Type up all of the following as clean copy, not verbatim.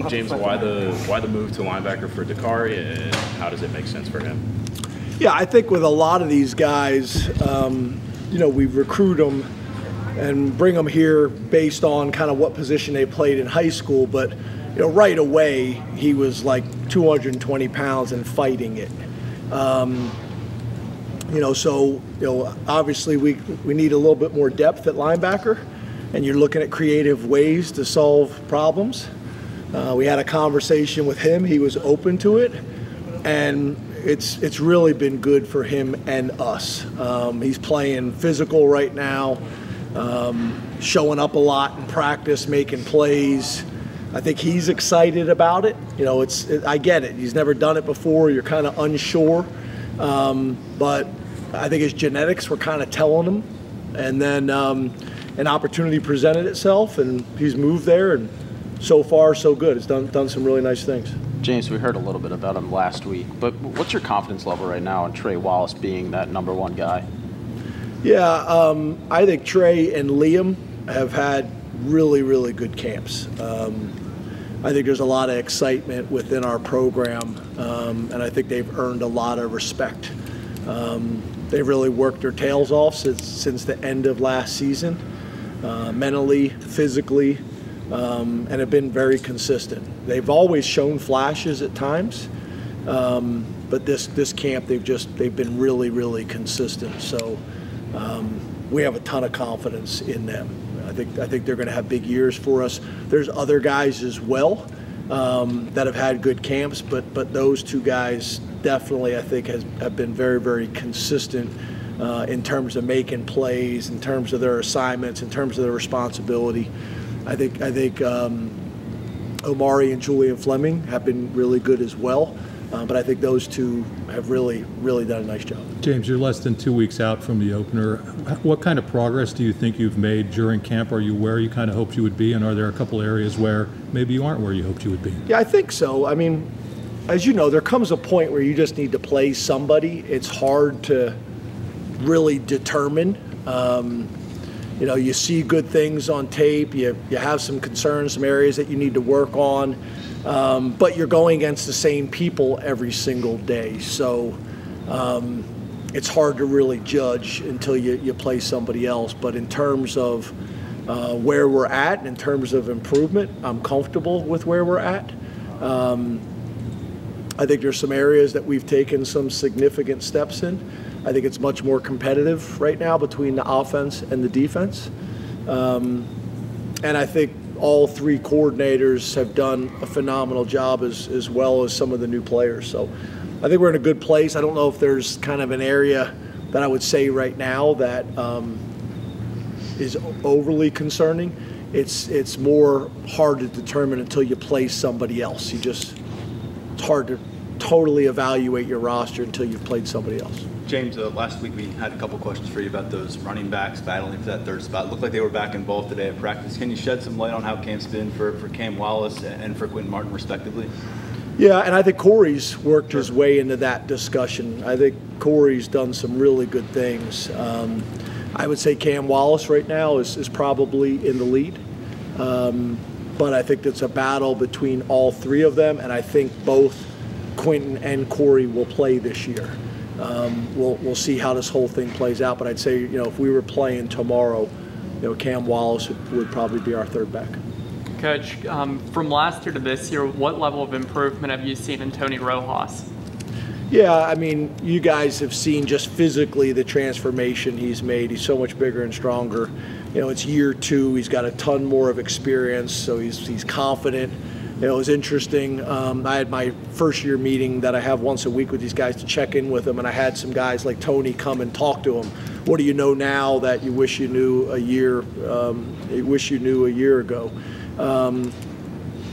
James, why the move to linebacker for Dakari, and how does it make sense for him? Yeah, I think with a lot of these guys, we recruit them and bring them here based on kind of what position they played in high school. But right away he was like 220 pounds and fighting it. Obviously we need a little bit more depth at linebacker, and you're looking at creative ways to solve problems. We had a conversation with him. He was open to it, and it's really been good for him and us. He's playing physical right now, showing up a lot in practice, making plays. I think he's excited about it. I get it. He's never done it before. You're kind of unsure, but I think his genetics were kind of telling him. And then an opportunity presented itself, and he's moved there, and so far so good. He's done some really nice things. James, we heard a little bit about him last week, but what's your confidence level right now in Trey Wallace being that #1 guy? Yeah, I think Trey and Liam have had really, really good camps. I think there's a lot of excitement within our program, and I think they've earned a lot of respect. They've really worked their tails off since the end of last season, mentally, physically, and have been very consistent. They've always shown flashes at times, but this camp they've been really, really consistent. So we have a ton of confidence in them. I think they're going to have big years for us. There's other guys as well that have had good camps, but those two guys definitely, I think, have been very, very consistent in terms of making plays, in terms of their assignments, in terms of their responsibility. I think Omari and Julian Fleming have been really good as well, but I think those two have really, really done a nice job. James, you're less than 2 weeks out from the opener. What kind of progress do you think you've made during camp? Are you where you kind of hoped you would be, and are there a couple areas where maybe you aren't where you hoped you would be? Yeah, I think so. I mean, as you know, there comes a point where you just need to play somebody. It's hard to really determine. You see good things on tape. You have some concerns, some areas that you need to work on, but you're going against the same people every single day. So it's hard to really judge until you play somebody else. But in terms of where we're at, in terms of improvement, I'm comfortable with where we're at. I think there's some areas that we've taken some significant steps in. I think it's much more competitive right now between the offense and the defense. And I think all three coordinators have done a phenomenal job as well as some of the new players. So I think we're in a good place. I don't know if there's kind of an area that I would say right now that is overly concerning. It's more hard to determine until you play somebody else. It's hard to totally evaluate your roster until you've played somebody else. James, last week we had a couple questions for you about those running backs battling for that third spot. It looked like they were back in both today at practice. Can you shed some light on how camp's been for Cam Wallace and for Quentin Martin, respectively? Yeah, and I think Corey's worked his way into that discussion. I think Corey's done some really good things. I would say Cam Wallace right now is probably in the lead. But I think it's a battle between all three of them, and I think both Quentin and Corey will play this year. We'll see how this whole thing plays out, but I'd say, if we were playing tomorrow, Cam Wallace would probably be our third back. Coach, from last year to this year, what level of improvement have you seen in Tony Rojas? Yeah, I mean, you guys have seen just physically the transformation he's made. He's so much bigger and stronger. It's year 2. He's got a ton more of experience, so he's confident. It was interesting. I had my first year meeting that I have once a week with these guys to check in with them, and I had some guys like Tony come and talk to him. What do you know now that you wish you knew a year ago? And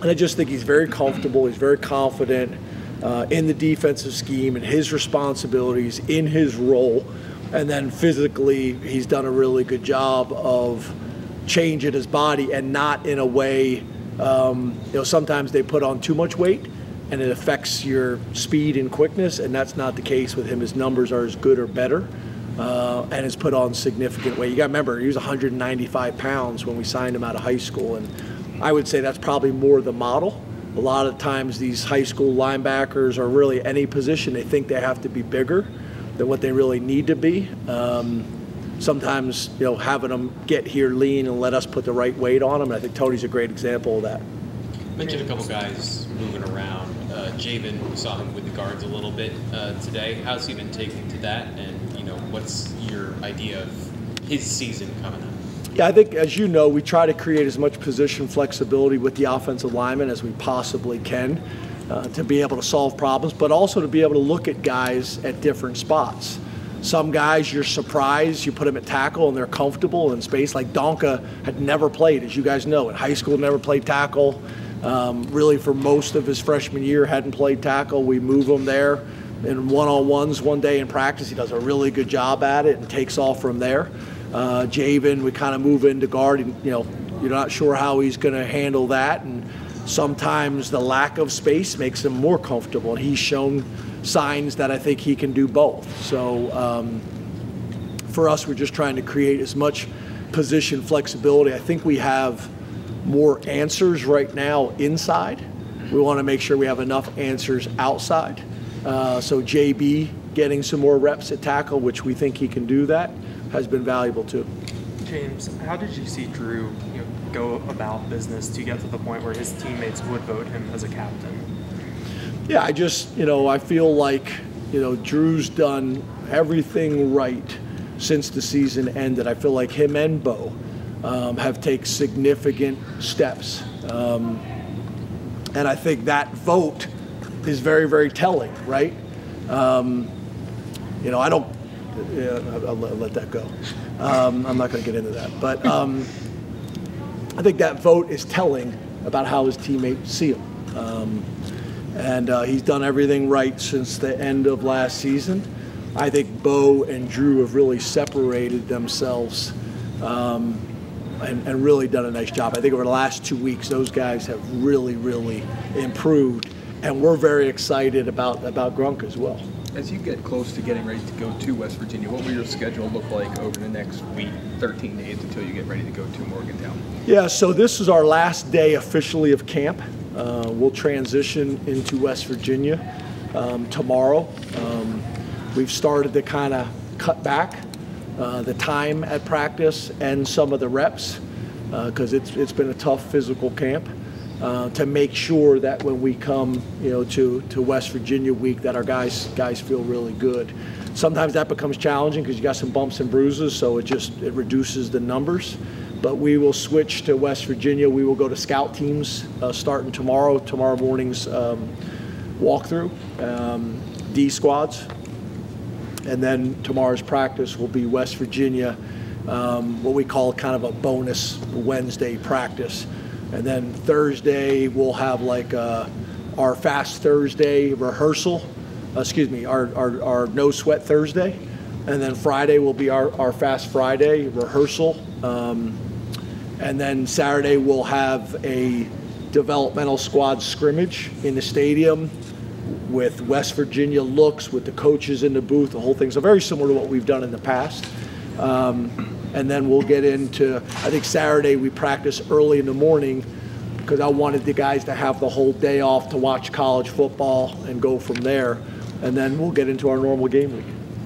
I just think he's very comfortable. He's very confident in the defensive scheme and his responsibilities in his role. And then physically, he's done a really good job of changing his body, and not in a way. Sometimes they put on too much weight and it affects your speed and quickness, and that's not the case with him. His numbers are as good or better, and has put on significant weight. You got to remember, he was 195 pounds when we signed him out of high school, and I would say that's probably more the model. A lot of times these high school linebackers, or really any position, they think they have to be bigger than what they really need to be. Sometimes, having them get here lean and let us put the right weight on them. And I think Tony's a great example of that. Mentioned a couple guys moving around. Javen, we saw him with the guards a little bit today. How's he been taking to that? And, what's your idea of his season coming up? Yeah, I think, as you know, we try to create as much position flexibility with the offensive lineman as we possibly can to be able to solve problems, but also to be able to look at guys at different spots. Some guys, you're surprised, you put them at tackle and they're comfortable in space. Like Donka had never played, as you guys know. In high school, never played tackle. Really, for most of his freshman year, hadn't played tackle. We move him there in one-on-ones one day in practice. He does a really good job at it and takes off from there. Javen, we kind of move into guard, and you're not sure how he's going to handle that. And sometimes the lack of space makes him more comfortable. And he's shown signs that I think he can do both. So for us, we're just trying to create as much position flexibility. I think we have more answers right now inside. We want to make sure we have enough answers outside. So JB getting some more reps at tackle, which we think he can do that, has been valuable too. James, how did you see Drew go about business to get to the point where his teammates would vote him as a captain? Yeah, I just, I feel like, Drew's done everything right since the season ended. I feel like him and Bo have taken significant steps. And I think that vote is very, very telling, right? I don't, I'll let that go. I'm not going to get into that. But I think that vote is telling about how his teammates see him. And he's done everything right since the end of last season. I think Bo and Drew have really separated themselves and really done a nice job. I think over the last 2 weeks, those guys have really, really improved. And we're very excited about Grunk as well. As you get close to getting ready to go to West Virginia, what will your schedule look like over the next week, 13 days until you get ready to go to Morgantown? Yeah, so this is our last day officially of camp. We'll transition into West Virginia tomorrow. We've started to kind of cut back the time at practice and some of the reps because it's been a tough physical camp. To make sure that when we come, to West Virginia week, that our guys feel really good. Sometimes that becomes challenging because you got some bumps and bruises, so it reduces the numbers. But we will switch to West Virginia. We will go to scout teams starting tomorrow morning's walkthrough, D squads, and then tomorrow's practice will be West Virginia, what we call kind of a bonus Wednesday practice. And then Thursday, we'll have our Fast Thursday rehearsal, our No Sweat Thursday. And then Friday will be our Fast Friday rehearsal. And then Saturday, we'll have a developmental squad scrimmage in the stadium with West Virginia looks, with the coaches in the booth, the whole thing. So very similar to what we've done in the past. And then we'll get into, I think Saturday we practice early in the morning because I wanted the guys to have the whole day off to watch college football and go from there. And then we'll get into our normal game week.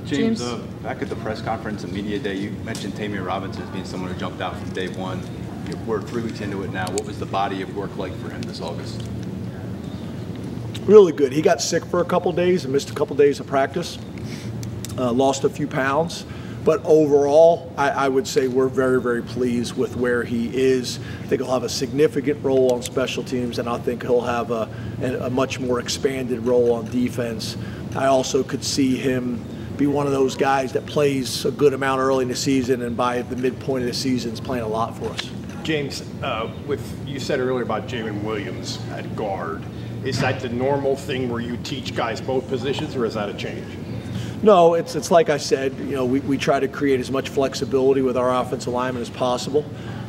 James, back at the press conference and media day, you mentioned Tamir Robinson as being someone who jumped out from day one. We're 3 weeks into it now. What was the body of work like for him this August? Really good. He got sick for a couple days and missed a couple days of practice. Lost a few pounds. But overall, I would say we're very, very pleased with where he is. I think he'll have a significant role on special teams, and I think he'll have a much more expanded role on defense. I also could see him be one of those guys that plays a good amount early in the season, and by the midpoint of the season is playing a lot for us. James, you said earlier about Jalen Williams at guard. Is that the normal thing where you teach guys both positions, or is that a change? No, it's like I said, we try to create as much flexibility with our offensive linemen as possible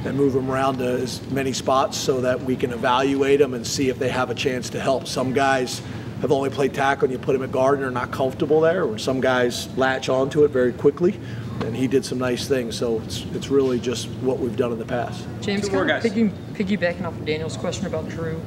and move them around to as many spots so that we can evaluate them and see if they have a chance to help. Some guys have only played tackle and you put them at guard and they're not comfortable there, or some guys latch onto it very quickly, and he did some nice things. So it's really just what we've done in the past. James, kind of piggybacking off of Daniel's question about Drew,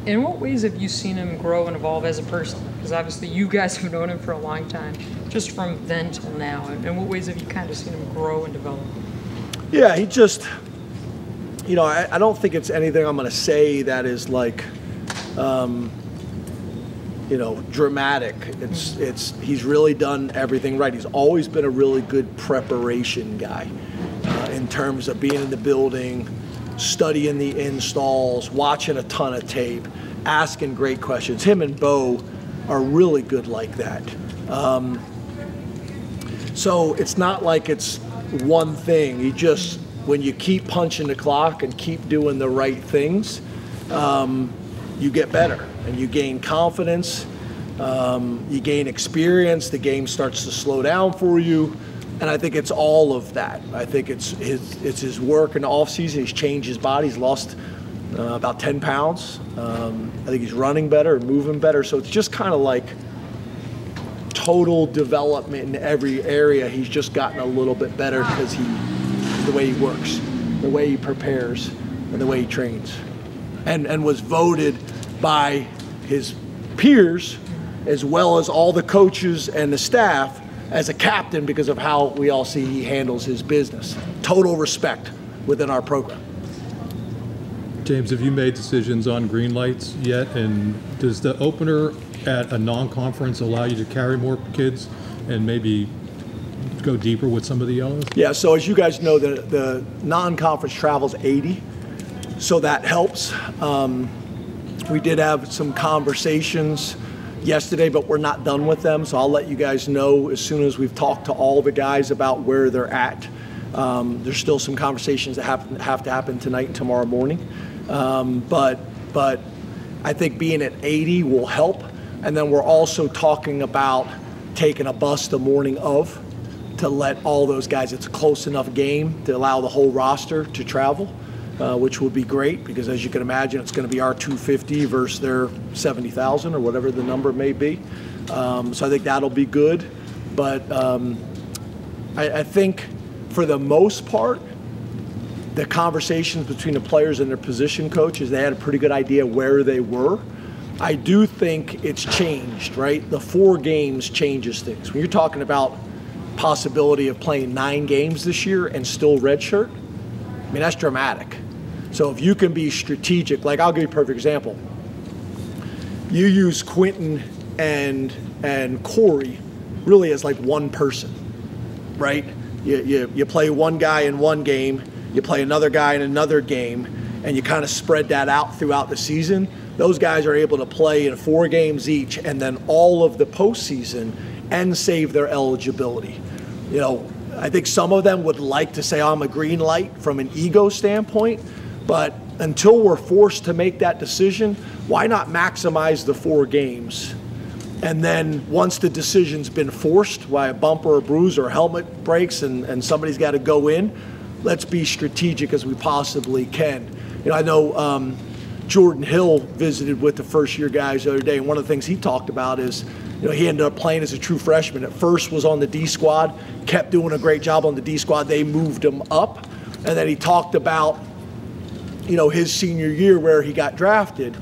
In what ways have you seen him grow and evolve as a person? Because obviously you guys have known him for a long time, just from then till now. In what ways have you kind of seen him grow and develop? Yeah, he just, you know, I don't think it's anything I'm going to say that is like, you know, dramatic. He's really done everything right. He's always been a really good preparation guy in terms of being in the building, studying the installs, watching a ton of tape, asking great questions. Him and Bo are really good like that. So it's not like it's one thing. You just, when you keep punching the clock and keep doing the right things, you get better and you gain confidence, you gain experience, the game starts to slow down for you. And I think it's all of that. I think it's his work in the offseason. He's changed his body. He's lost about 10 pounds. I think he's running better, moving better. So it's just kind of like total development in every area. He's just gotten a little bit better because the way he works, the way he prepares, and the way he trains. And was voted by his peers as well as all the coaches and the staff as a captain because of how we all see he handles his business. Total respect within our program. James, have you made decisions on green lights yet? And does the opener at a non-conference allow you to carry more kids and maybe go deeper with some of the yellows? Yeah, so as you guys know, the non-conference travel's 80, so that helps. We did have some conversations yesterday, but we're not done with them, so I'll let you guys know as soon as we've talked to all the guys about where they're at. There's still some conversations that have to happen tonight and tomorrow morning, but I think being at 80 will help. And then we're also talking about taking a bus the morning of to let all those guys, it's a close enough game to allow the whole roster to travel, which would be great because as you can imagine, it's going to be our 250 versus their 70,000 or whatever the number may be. So I think that'll be good. But I think for the most part, the conversations between the players and their position coaches, they had a pretty good idea where they were. I do think it's changed, right? The 4 games changes things. When you're talking about possibility of playing 9 games this year and still redshirt, I mean, that's dramatic. So if you can be strategic, like I'll give you a perfect example. You use Quentin and Corey really as like one person, right? You play one guy in one game, you play another guy in another game, and you kind of spread that out throughout the season. Those guys are able to play in 4 games each and then all of the postseason and save their eligibility. You know, I think some of them would like to say I'm a green light from an ego standpoint, but until we're forced to make that decision, why not maximize the 4 games? And then once the decision's been forced by a bump or a bruise or a helmet breaks and somebody's got to go in, let's be strategic as we possibly can. You know, I know Jordan Hill visited with the first-year guys the other day, and one of the things he talked about is, you know, he ended up playing as a true freshman. At first was on the D squad, kept doing a great job on the D squad. They moved him up, and then he talked about, you know, his senior year where he got drafted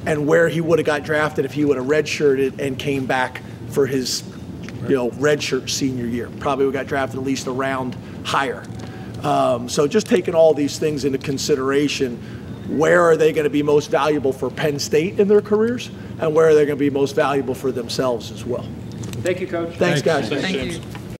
and where he would have got drafted if he would have redshirted and came back for his, you know, redshirt senior year. Probably would have got drafted at least a round higher. So just taking all these things into consideration, where are they going to be most valuable for Penn State in their careers, and where are they going to be most valuable for themselves as well. Thank you, Coach. Thanks, guys. Thank you.